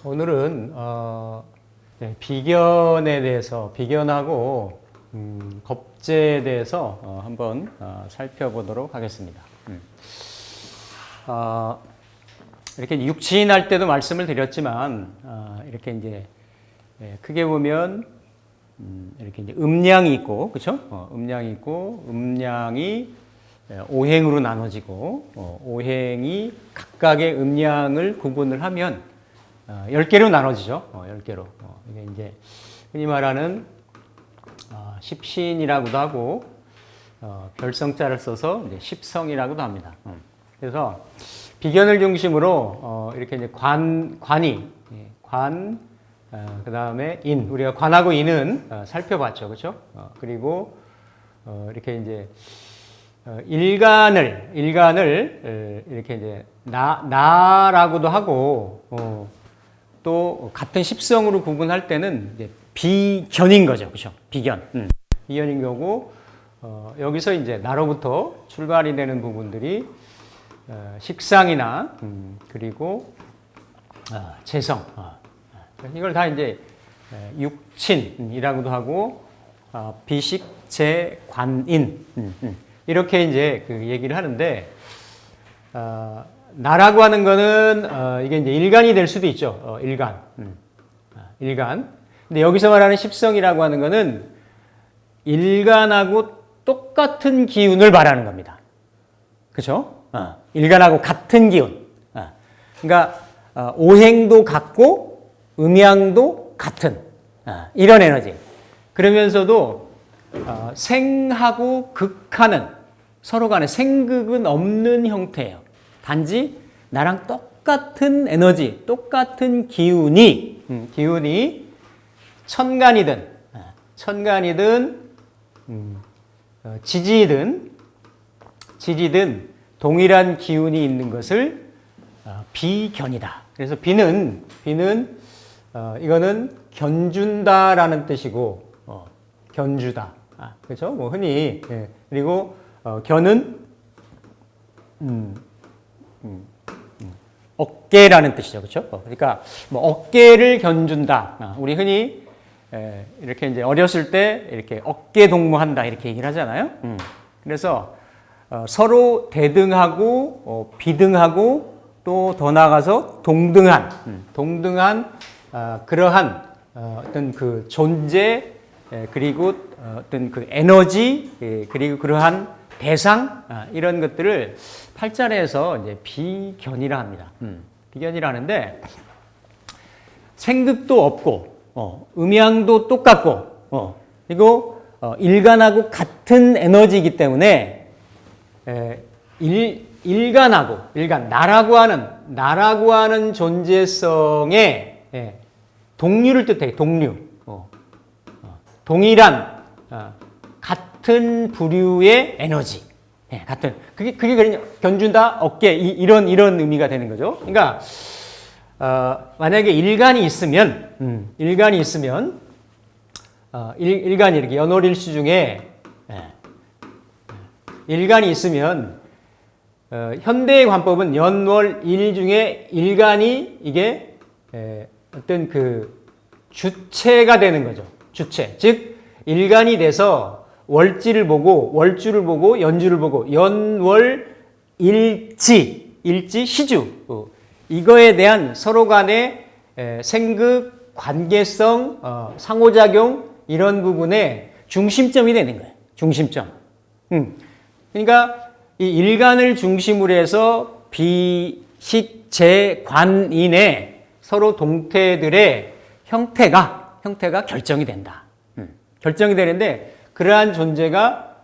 오늘은 비견에 대해서, 비견하고 겁제에 대해서 한번 살펴보도록 하겠습니다. 이렇게 육친할 때도 말씀을 드렸지만 이렇게 이제 크게 보면 이렇게 이제 음량이 있고, 그렇죠? 음량이 있고, 음량이 오행으로 나눠지고, 오행이 각각의 음량을 구분을 하면 10개로 나눠지죠. 10개로. 이게 이제 흔히 말하는 십신이라고도 하고, 별성자를 써서 이제 십성이라고도 합니다. 그래서 비견을 중심으로 이렇게 이제 관이, 그 다음에 인, 우리가 관하고 인은 살펴봤죠, 그렇죠? 그리고 이렇게 이제 일간을 이렇게 이제 나라고도 하고, 또 같은 십성으로 구분할 때는 이제 비견인 거죠, 그렇죠? 비견, 비견인 거고, 여기서 이제 나로부터 출발이 되는 부분들이 식상이나 그리고 재성, 이걸 다 이제 육친이라고도 하고, 비식재관인 이렇게 이제 그 얘기를 하는데, 나라고 하는 거는 이게 이제 일간이 될 수도 있죠. 일간. 일간. 근데 여기서 말하는 십성이라고 하는 거는 일간하고 똑같은 기운을 말하는 겁니다. 그렇죠? 일간하고 같은 기운. 그러니까 오행도 같고 음양도 같은 이런 에너지. 그러면서도 생하고 극하는 서로 간에 생극은 없는 형태예요. 단지 나랑 똑같은 에너지, 똑같은 기운이 천간이든 지지든 동일한 기운이 있는 것을 비견이다. 그래서 비는 이거는 견준다라는 뜻이고, 견주다. 그렇죠? 뭐 흔히 그리고 견은 어깨라는 뜻이죠, 그렇죠? 그러니까 뭐 어깨를 견준다. 우리 흔히 이렇게 이제 어렸을 때 이렇게 어깨 동무한다 이렇게 얘기를 하잖아요. 그래서 서로 대등하고 비등하고 또 더 나아가서 동등한 그러한 어떤 그 존재 그리고 어떤 그 에너지 그리고 그러한 대상 이런 것들을 팔자에서 이제 비견이라 합니다. 비견이라 하는데 생극도 없고 음양도 똑같고 그리고 일간하고 같은 에너지이기 때문에 나라고 하는 존재성의 동류를 뜻해. 동류. 동일한 같은 부류의 에너지. 같은. 그게 견준다, 어깨, 이런 의미가 되는 거죠. 그러니까, 만약에 일간이 있으면, 일간이 이렇게 연월일수 중에, 일간이 있으면, 현대의 관법은 연월일 중에 일간이 이게, 어떤 그 주체가 되는 거죠. 주체. 즉, 일간이 돼서 월지를 보고 연주를 보고 연월일지 시주 이거에 대한 서로 간의 생극 관계성 상호작용 이런 부분에 중심점이 되는 거예요. 중심점. 그러니까 이 일간을 중심으로 해서 비식재관인의 서로 동태들의 형태가 결정이 된다. 결정이 되는데 그러한 존재가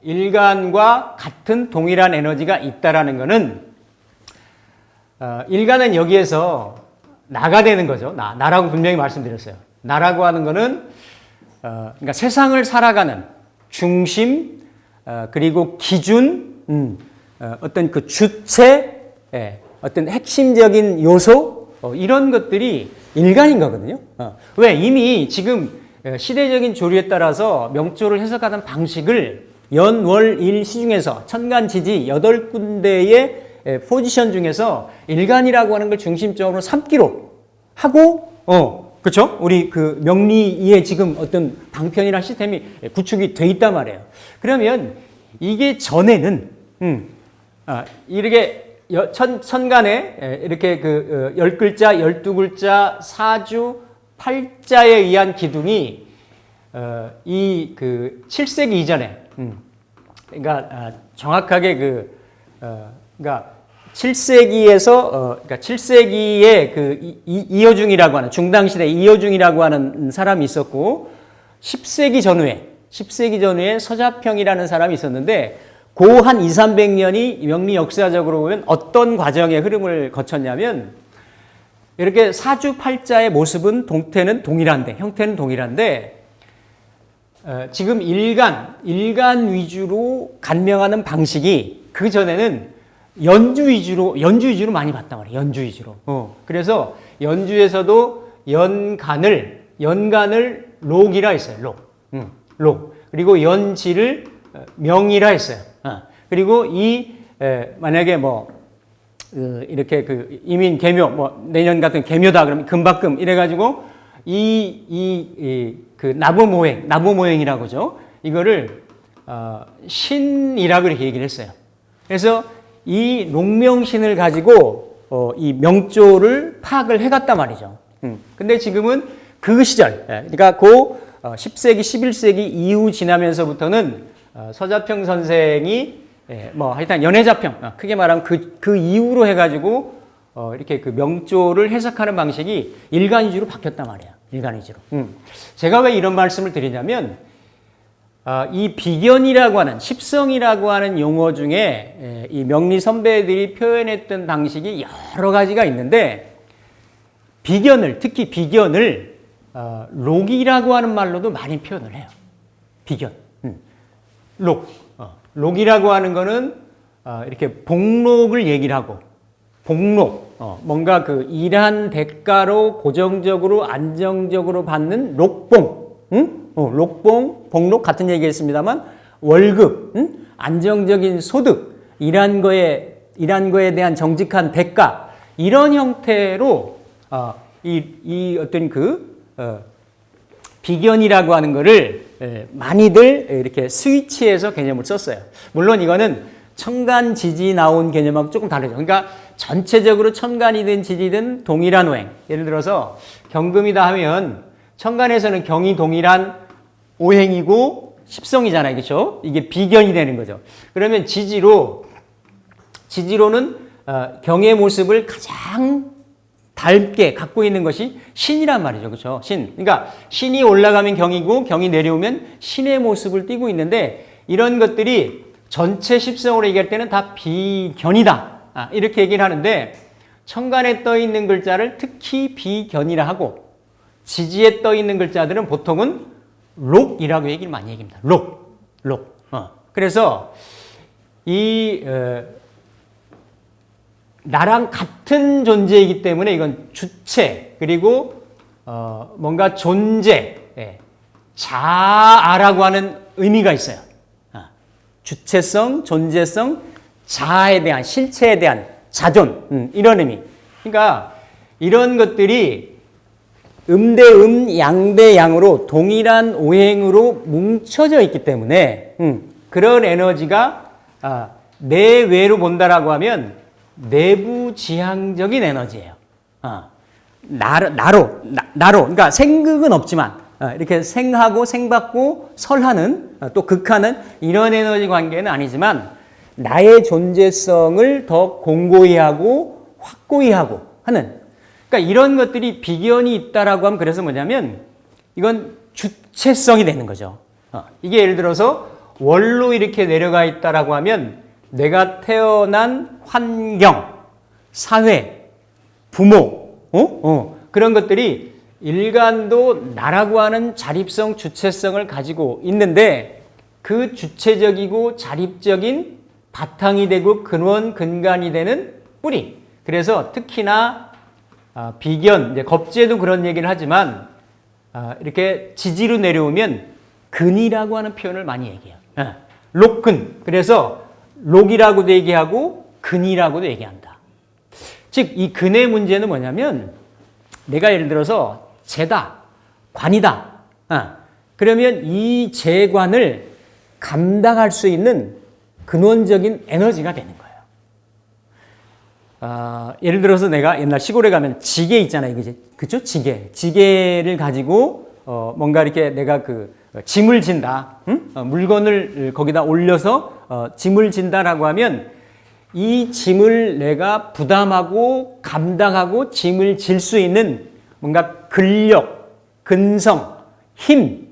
일간과 같은 동일한 에너지가 있다라는 것은 일간은 여기에서 나가 되는 거죠. 나라고 분명히 말씀드렸어요. 나라고 하는 것은 그러니까 세상을 살아가는 중심 그리고 기준 어떤 그 주체 어떤 핵심적인 요소 이런 것들이 일간인 거거든요. 왜? 이미 지금 시대적인 조류에 따라서 명조를 해석하는 방식을 연, 월, 일, 시 중에서 천간, 지지 8군데의 포지션 중에서 일간이라고 하는 걸 중심적으로 삼기로 하고, 그렇죠? 우리 그 명리의 지금 어떤 방편이나 시스템이 구축이 돼 있단 말이에요. 그러면 이게 전에는, 이렇게 천간에 이렇게 그 10글자, 12글자, 사주, 팔자에 의한 기둥이 이 그 7세기 이전에 그러니까 정확하게 그러니까 7세기에서 그러니까 7세기에 그 이효중이라고 하는 중당시대 이효중이라고 하는 사람이 있었고 10세기 전후에 서자평이라는 사람이 있었는데 그 한 2, 300년이 명리 역사적으로 보면 어떤 과정의 흐름을 거쳤냐면 이렇게 사주팔자의 모습은 동태는 동일한데 형태는 동일한데 지금 일간 위주로 간명하는 방식이 그 전에는 연주 위주로 많이 봤단 말이에요. 연주 위주로. 그래서 연주에서도 연간을 록이라 했어요. 록. 그리고 연지를 명이라 했어요. 그리고 만약에 이렇게 그 이민 계묘 내년 같은 계묘다 그러면 금박금 이래가지고 그 나무 모행이라고 하죠. 이거를 신이라고 그렇게 얘기를 했어요. 그래서 이 록명신을 가지고 이 명조를 파악을 해갔단 말이죠. 근데 지금은 그 시절, 그러니까 그 10세기, 11세기 이후 지나면서부터는 서자평 선생이 하여튼 연해자평, 크게 말하면 그 이후로 해가지고 이렇게 그 명조를 해석하는 방식이 일간 위주로 바뀌었단 말이에요. 일간 위주로. 제가 왜 이런 말씀을 드리냐면 이 비견이라고 하는 십성이라고 하는 용어 중에 이 명리 선배들이 표현했던 방식이 여러 가지가 있는데 특히 비견을 록이라고 하는 말로도 많이 표현을 해요. 비견. 록이라고 하는 거는 이렇게 복록을 얘기를 하고 복록, 뭔가 그 일한 대가로 고정적으로 안정적으로 받는 록봉, 록봉, 복록 같은 얘기했습니다만 월급, 안정적인 소득, 일한 거에 대한 정직한 대가 이런 형태로 이 어떤 비견이라고 하는 거를 많이들 이렇게 스위치해서 개념을 썼어요. 물론 이거는 천간 지지 나온 개념하고 조금 다르죠. 그러니까 전체적으로 천간이든 지지든 동일한 오행. 예를 들어서 경금이다 하면 천간에서는 경이 동일한 오행이고 십성이잖아요. 그렇죠? 이게 비견이 되는 거죠. 그러면 지지로는 경의 모습을 가장 닮게 갖고 있는 것이 신이란 말이죠. 그렇죠? 신. 그러니까 신이 올라가면 경이고 경이 내려오면 신의 모습을 띠고 있는데 이런 것들이 전체 십성으로 얘기할 때는 다 비견이다. 이렇게 얘기를 하는데 천간에 떠 있는 글자를 특히 비견이라 하고 지지에 떠 있는 글자들은 보통은 록이라고 얘기를 많이 얘기합니다. 록. 그래서 나랑 같은 존재이기 때문에 이건 주체 그리고 뭔가 존재, 자아라고 하는 의미가 있어요. 주체성, 존재성, 자아에 대한 실체에 대한 자존 이런 의미. 그러니까 이런 것들이 대 양 대 양으로 동일한 오행으로 뭉쳐져 있기 때문에 그런 에너지가 내외로 본다라고 하면 내부 지향적인 에너지예요. 나로. 그러니까 생극은 없지만 이렇게 생하고 생받고 설하는 또 극하는 이런 에너지 관계는 아니지만 나의 존재성을 더 공고히 하고 확고히 하고 하는 그러니까 이런 것들이 비견이 있다라고 하면 그래서 뭐냐면 이건 주체성이 되는 거죠. 이게 예를 들어서 월로 이렇게 내려가 있다라고 하면 내가 태어난 환경, 사회, 부모, 그런 것들이 일간도 나라고 하는 자립성, 주체성을 가지고 있는데 그 주체적이고 자립적인 바탕이 되고 근원, 근간이 되는 뿌리. 그래서 특히나 비견, 이제 겁지에도 그런 얘기를 하지만 이렇게 지지로 내려오면 근이라고 하는 표현을 많이 얘기해요. 록근. 그래서 록이라고도 얘기하고 근이라고도 얘기한다. 즉, 이 근의 문제는 뭐냐면 내가 예를 들어서 재다, 관이다. 그러면 이 재관을 감당할 수 있는 근원적인 에너지가 되는 거예요. 예를 들어서 내가 옛날 시골에 가면 지게 있잖아요. 그죠? 지게. 지게를 가지고 뭔가 이렇게 내가 짐을 진다. 물건을 거기다 올려서 짐을 진다라고 하면 이 짐을 내가 부담하고 감당하고 짐을 질 수 있는 뭔가 근력, 근성, 힘,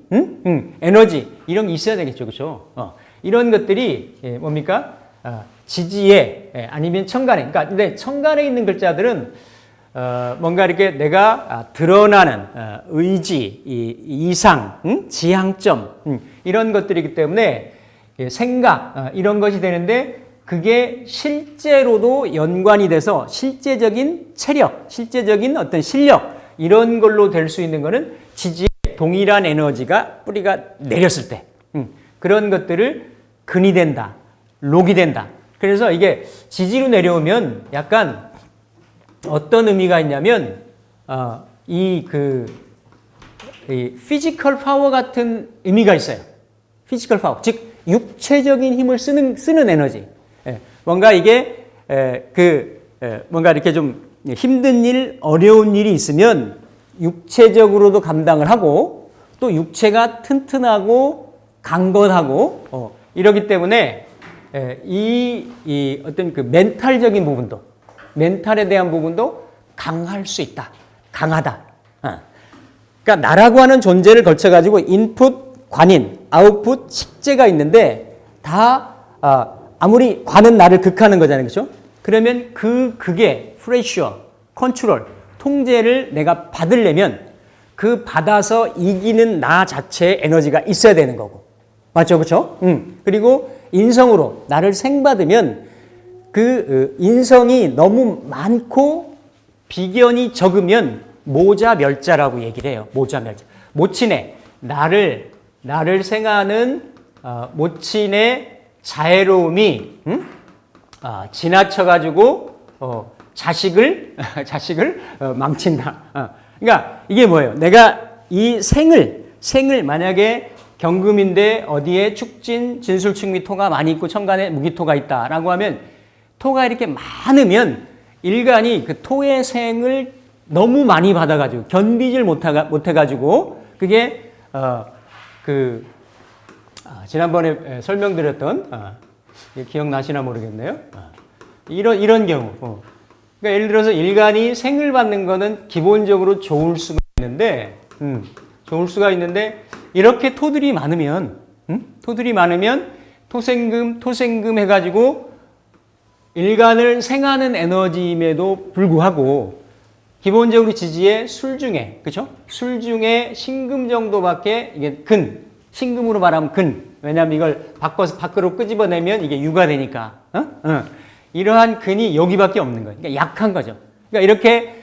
에너지 이런 게 있어야 되겠죠. 그렇죠? 이런 것들이 뭡니까? 지지에 아니면 천간에. 그러니까 근데 천간에 있는 글자들은 뭔가 이렇게 내가 드러나는 의지, 이상, 지향점 이런 것들이기 때문에 생각 이런 것이 되는데 그게 실제로도 연관이 돼서 실제적인 체력, 실제적인 어떤 실력 이런 걸로 될 수 있는 거는 지지에 동일한 에너지가 뿌리가 내렸을 때 그런 것들을 근이 된다, 록이 된다. 그래서 이게 지지로 내려오면 약간 어떤 의미가 있냐면 이 피지컬 파워 같은 의미가 있어요. 피지컬 파워, 즉 육체적인 힘을 쓰는 에너지. 뭔가 이게 뭔가 이렇게 좀 힘든 일, 어려운 일이 있으면 육체적으로도 감당을 하고 또 육체가 튼튼하고 강건하고 이러기 때문에 이 어떤 멘탈적인 부분도 멘탈에 대한 부분도 강할 수 있다. 강하다. 그러니까 나라고 하는 존재를 거쳐가지고 인풋, 관인, 아웃풋, 식재가 있는데 다 아무리 관은 나를 극하는 거잖아요. 그렇죠? 그러면 그게 프레셔, 컨트롤, 통제를 내가 받으려면 그 받아서 이기는 나 자체의 에너지가 있어야 되는 거고. 맞죠? 그렇죠? 그리고 인성으로 나를 생받으면 그 인성이 너무 많고 비견이 적으면 모자멸자라고 얘기를 해요. 모자멸자. 모친의 나를 생하는 모친의 자애로움이 지나쳐가지고 자식을 망친다. 그러니까 이게 뭐예요? 내가 이 생을 만약에 경금인데 어디에 축진, 진술축 및 토가 많이 있고 천간에 무기토가 있다라고 하면 토가 이렇게 많으면 일간이 그 토의 생을 너무 많이 받아가지고 견디질 못해가지고 그게 지난번에 설명드렸던 기억나시나 모르겠네요. 이런 경우. 그러니까 예를 들어서 일간이 생을 받는 거는 기본적으로 좋을 수가 있는데 이렇게 토들이 많으면 토생금 해가지고 일간을 생하는 에너지임에도 불구하고 기본적으로 지지에 술중에, 그쵸? 술중에 신금 정도밖에 이게 신금으로 말하면 왜냐하면 이걸 밖으로 끄집어내면 이게 유가 되니까. 이러한 근이 여기밖에 없는 거예요. 그러니까 약한 거죠. 그러니까 이렇게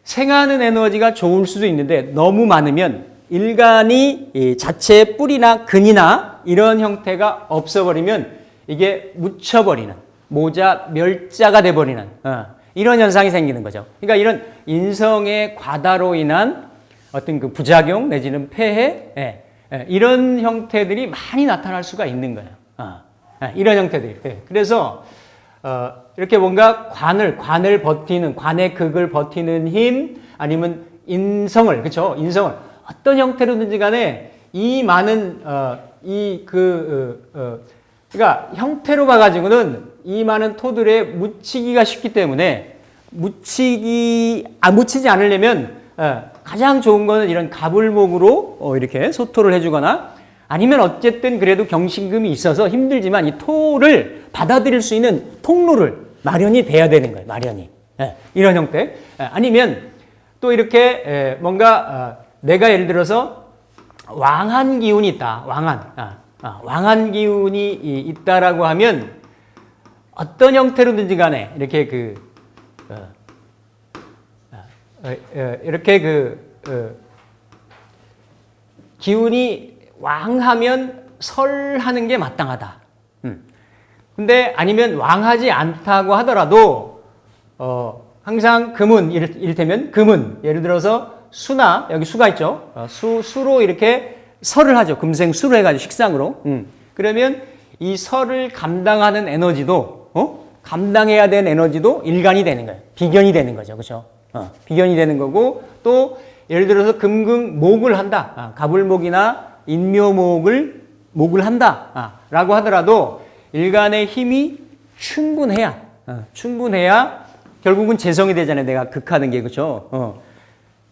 생하는 에너지가 좋을 수도 있는데 너무 많으면 일간이 자체의 뿌리나 근이나 이런 형태가 없어버리면 이게 묻혀버리는 모자 멸자가 돼버리는 이런 현상이 생기는 거죠. 그러니까 이런 인성의 과다로 인한 어떤 부작용 내지는 폐해 이런 형태들이 많이 나타날 수가 있는 거예요. 이런 형태들이. 그래서 이렇게 뭔가 관을 버티는 관의 극을 버티는 힘 아니면 인성을 그렇죠? 인성을 어떤 형태로든지 간에 이 많은 그러니까 형태로 봐가지고는 이 많은 토들에 묻히기가 쉽기 때문에 묻히지 않으려면 가장 좋은 거는 이런 가불목으로 이렇게 소토를 해주거나 아니면 어쨌든 그래도 경신금이 있어서 힘들지만 이 토를 받아들일 수 있는 통로를 마련이 돼야 되는 거예요. 마련이. 이런 형태. 아니면 또 이렇게 뭔가 내가 예를 들어서 왕한 기운이 있다. 왕한 기운이 있다라고 하면 어떤 형태로든지 간에 이렇게 기운이 왕하면 설하는 게 마땅하다. 근데 아니면 왕하지 않다고 하더라도 항상 금은 이를테면 금은 예를 들어서 수나 여기 수가 있죠. 수로 이렇게 설을 하죠. 금생수로 해가지고 식상으로. 그러면 이 설을 감당하는 에너지도 감당해야 되는 에너지도 일간이 되는 거예요. 비견이 되는 거죠. 그렇죠? 비견이 되는 거고 또 예를 들어서 금극목을 한다. 가불목이나 인묘목을 한다. 라고 하더라도 일간의 힘이 충분해야 결국은 재성이 되잖아요. 내가 극하는 게 그렇죠.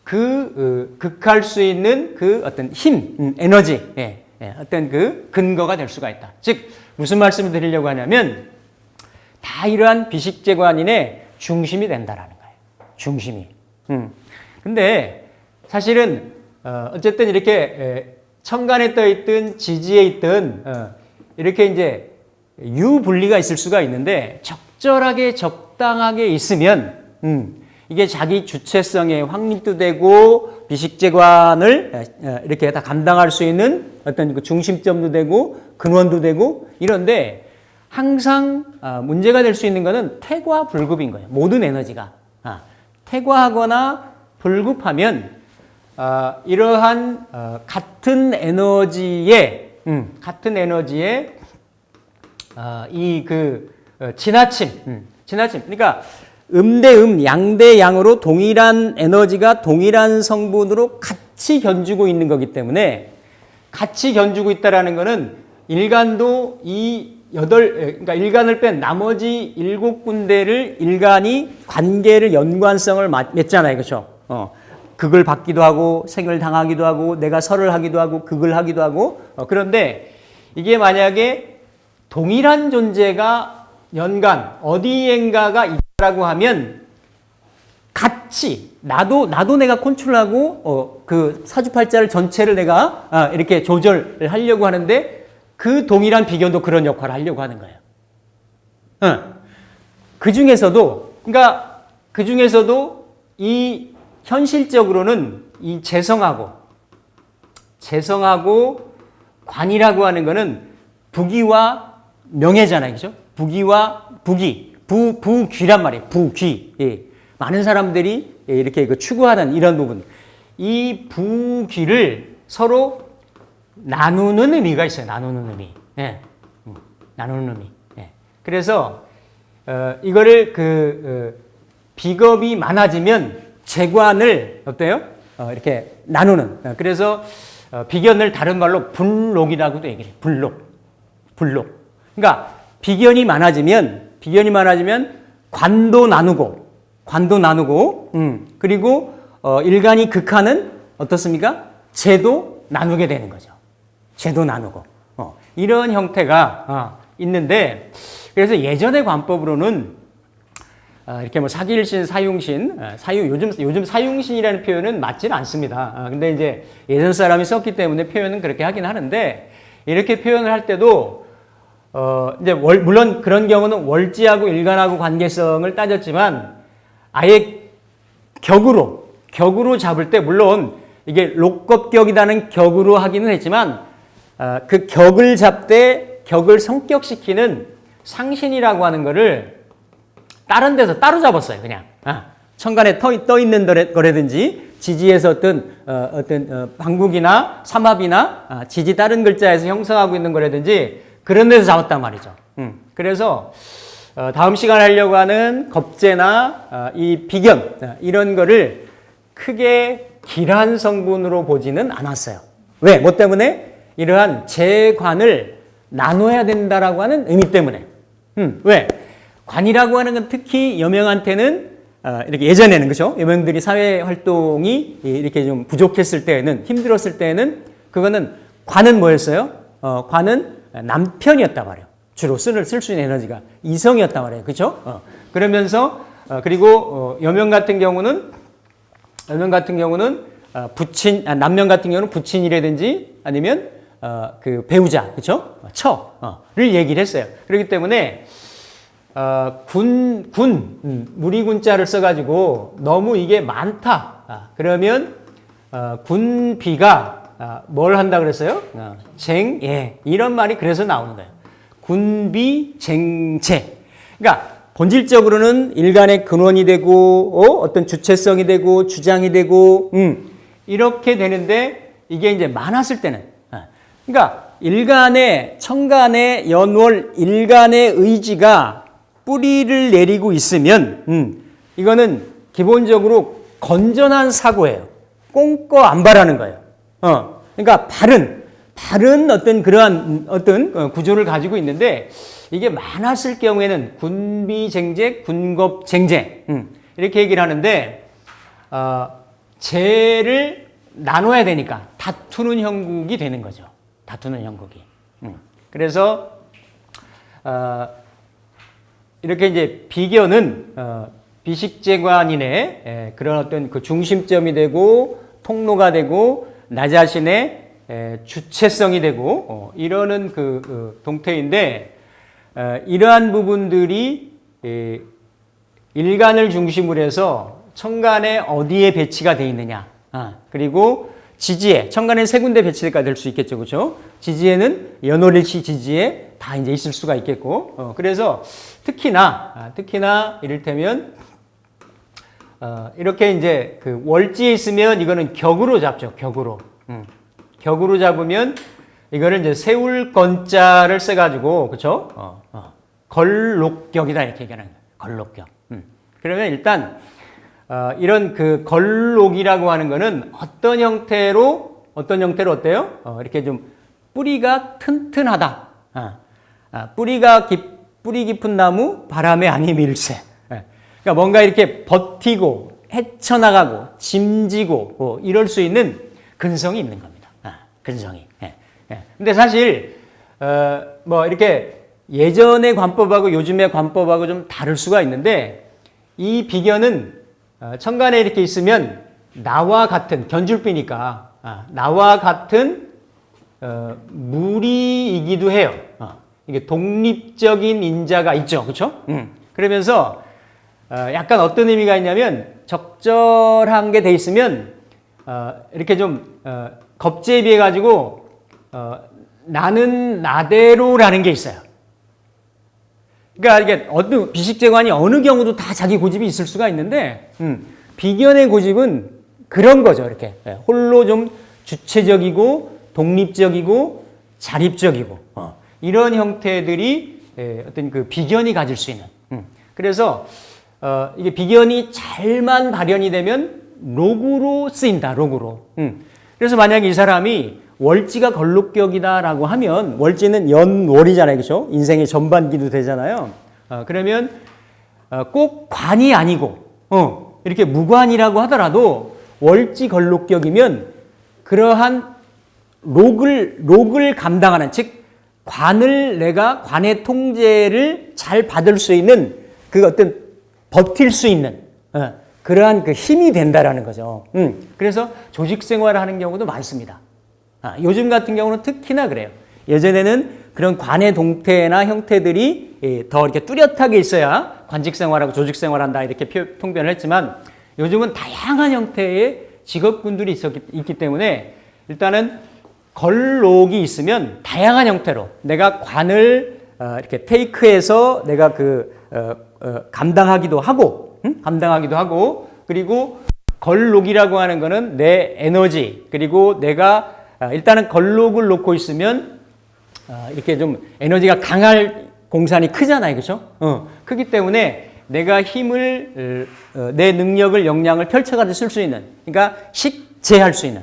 극할 수 있는 그 어떤 힘, 에너지, 어떤 그 근거가 될 수가 있다. 즉 무슨 말씀을 드리려고 하냐면 다 이러한 비식재관인의 중심이 된다라는 거예요. 중심이. 근데 사실은 어쨌든 이렇게 천간에 떠 있든 지지에 있든 이렇게 이제 유분리가 있을 수가 있는데 적절하게 적당하게 있으면 이게 자기 주체성의 확립도 되고 비식재관을 이렇게 다 감당할 수 있는 어떤 그 중심점도 되고 근원도 되고 이런데 항상 문제가 될 수 있는 것은 퇴과불급인 거예요. 모든 에너지가 퇴과하거나 불급하면 이러한 같은 에너지에 이 그 지나침 그러니까 대 양 대 양으로 동일한 에너지가 동일한 성분으로 같이 견주고 있는 거기 때문에 같이 견주고 있다라는 거는 일간도 그러니까 일간을 뺀 나머지 7군데를 일간이 관계를 연관성을 맺잖아요. 그렇죠? 극을 받기도 하고 생을 당하기도 하고 내가 설을 하기도 하고 극을 하기도 하고 그런데 이게 만약에 동일한 존재가 연간 어디엔가가 있다라고 하면 같이 나도 내가 컨트롤하고 그 사주팔자를 전체를 내가 이렇게 조절을 하려고 하는데 그 동일한 비견도 그런 역할을 하려고 하는 거예요. 그 중에서도 이 현실적으로는 이 재성하고 관이라고 하는 거는 부귀와 명예잖아요. 그죠? 부귀와 부귀란 말이에요. 부귀. 예. 많은 사람들이 이렇게 추구하는 이런 부분. 이 부귀를 서로 나누는 의미가 있어요. 나누는 의미. 예. 나누는 의미. 예. 그래서, 이거를 비겁이 많아지면 재관을 어때요? 이렇게 나누는. 그래서, 비견을 다른 말로 불록이라고도 얘기해요. 불록. 그러니까 비견이 많아지면 관도 나누고 그리고 일간이 극하는 어떻습니까? 재도 나누게 되는 거죠. 재도 나누고 이런 형태가 있는데 그래서 예전의 관법으로는 이렇게 뭐 사길신, 사융신, 요즘 사융신이라는 표현은 맞지는 않습니다. 근데 이제 예전 사람이 썼기 때문에 표현은 그렇게 하긴 하는데 이렇게 표현을 할 때도 이제 물론 그런 경우는 월지하고 일간하고 관계성을 따졌지만 아예 격으로 잡을 때 물론 이게 lok겁격이라는 격으로 하기는 했지만 그 격을 잡되 격을 성격시키는 상신이라고 하는 거를 다른 데서 따로 잡았어요. 그냥 천간에 떠 있는 거라든지 지지에서 어떤 방국이나 삼합이나 지지 다른 글자에서 형성하고 있는 거라든지 그런 데서 잡았단 말이죠. 그래서 다음 시간에 하려고 하는 겁재나 이 비견 이런 거를 크게 길한 성분으로 보지는 않았어요. 왜? 뭐 때문에? 이러한 재관을 나눠야 된다라고 하는 의미 때문에. 왜? 관이라고 하는 건 특히 여명한테는 이렇게 예전에는 그죠? 여명들이 사회 활동이 이렇게 좀 부족했을 때에는 힘들었을 때에는 그거는 관은 뭐였어요? 관은 남편이었단 말이에요. 주로 쓸 수 있는 에너지가 이성이었단 말이에요. 그렇죠? 그러면서 그리고 여명 같은 경우는 남명 같은 경우는 부친이라든지 아니면 그 배우자, 그렇죠? 처를 얘기를 했어요. 그렇기 때문에 무리군자를 써가지고 너무 이게 많다. 그러면 군비가 뭘 한다 그랬어요? 쟁예. 이런 말이 그래서 나오는 거예요. 군비쟁체. 그러니까 본질적으로는 일간의 근원이 되고 어떤 주체성이 되고 주장이 되고 이렇게 되는데 이게 이제 많았을 때는 그러니까 일간의 천간의 연월 일간의 의지가 뿌리를 내리고 있으면 이거는 기본적으로 건전한 사고예요. 꽁꼬 안 바라는 거예요. 그러니까 바른 어떤 그러한 어떤 구조를 가지고 있는데 이게 많았을 경우에는 군비쟁제, 군겁쟁제 이렇게 얘기를 하는데 재를 나눠야 되니까 다투는 형국이 되는 거죠. 다투는 형국이. 그래서 이렇게 이제 비견은 비식재관인의 그런 어떤 그 중심점이 되고 통로가 되고 나 자신의 주체성이 되고 이러는 그 동태인데 이러한 부분들이 일간을 중심으로 해서 천간에 어디에 배치가 되어 있느냐 그리고 지지에 천간에 세 군데 배치가 될 수 있겠죠, 그렇죠? 지지에는 연월일치 지지에 다 이제 있을 수가 있겠고 그래서 특히나 이를테면 이렇게 이제 그 월지에 있으면 이거는 격으로 잡죠, 격으로. 격으로 잡으면 이거를 이제 세울 건자를 써가지고, 그쵸? 걸록격이다, 이렇게 얘기하는 거예요. 걸록격. 그러면 일단, 이런 그 걸록이라고 하는 거는 어떤 형태로 어때요? 이렇게 좀 뿌리가 튼튼하다. 뿌리 깊은 나무, 바람에 아니 밀새. 그러니까 뭔가 이렇게 버티고, 헤쳐나가고, 짐지고, 이럴 수 있는 근성이 있는 겁니다. 근성이. 근데 사실, 뭐 이렇게 예전의 관법하고 요즘의 관법하고 좀 다를 수가 있는데, 이 비견은 천간에 이렇게 있으면 나와 같은, 견줄비니까, 나와 같은 무리이기도 해요. 이게 독립적인 인자가 있죠. 그렇죠? 그러면서 약간 어떤 의미가 있냐면 적절한 게 돼 있으면 이렇게 좀 겁제에 비해 가지고 나는 나대로라는 게 있어요. 그러니까 이게 어떤 비식재관이 어느 경우도 다 자기 고집이 있을 수가 있는데 비견의 고집은 그런 거죠. 이렇게 홀로 좀 주체적이고 독립적이고 자립적이고 이런 형태들이 어떤 그 비견이 가질 수 있는. 그래서 이게 비견이 잘만 발현이 되면 록으로 쓰인다. 록으로. 그래서 만약에 이 사람이 월지가 걸록격이다라고 하면 월지는 연월이잖아요. 그렇죠? 인생의 전반기도 되잖아요. 그러면 꼭 관이 아니고 이렇게 무관이라고 하더라도 월지 걸록격이면 그러한 록을 감당하는 즉 관을 내가 관의 통제를 잘 받을 수 있는 그 어떤 버틸 수 있는 그러한 그 힘이 된다라는 거죠. 그래서 조직 생활을 하는 경우도 많습니다. 요즘 같은 경우는 특히나 그래요. 예전에는 그런 관의 동태나 형태들이 더 이렇게 뚜렷하게 있어야 관직 생활하고 조직 생활한다 이렇게 통변을 했지만 요즘은 다양한 형태의 직업군들이 있기 때문에 일단은 걸록이 있으면 다양한 형태로 내가 관을 이렇게 테이크해서 내가 감당하기도 하고 그리고 걸록이라고 하는 거는 내 에너지 그리고 내가 일단은 걸록을 놓고 있으면 이렇게 좀 에너지가 강할 공산이 크잖아요, 그렇죠? 크기 때문에 내가 힘을 내 능력을 역량을 펼쳐가지고 쓸 수 있는 그러니까 식재할 수 있는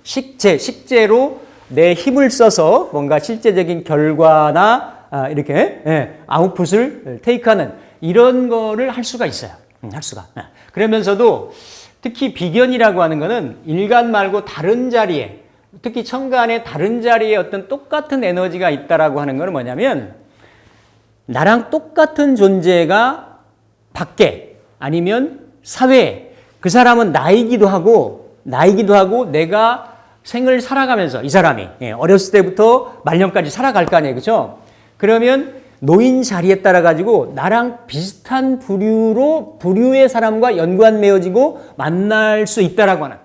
식재로 내 힘을 써서 뭔가 실제적인 결과나 이렇게 아웃풋을 테이크하는 이런 거를 할 수가 있어요. 할 수가. 그러면서도 특히 비견이라고 하는 거는 일간 말고 다른 자리에 특히 천간의 다른 자리에 어떤 똑같은 에너지가 있다라고 하는 거는 뭐냐면 나랑 똑같은 존재가 밖에 아니면 사회에 그 사람은 나이기도 하고 내가 생을 살아가면서 이 사람이 어렸을 때부터 말년까지 살아갈 거 아니에요. 그렇죠? 그러면 노인 자리에 따라 가지고 나랑 비슷한 부류의 사람과 연관 맺어지고 만날 수 있다라고 하는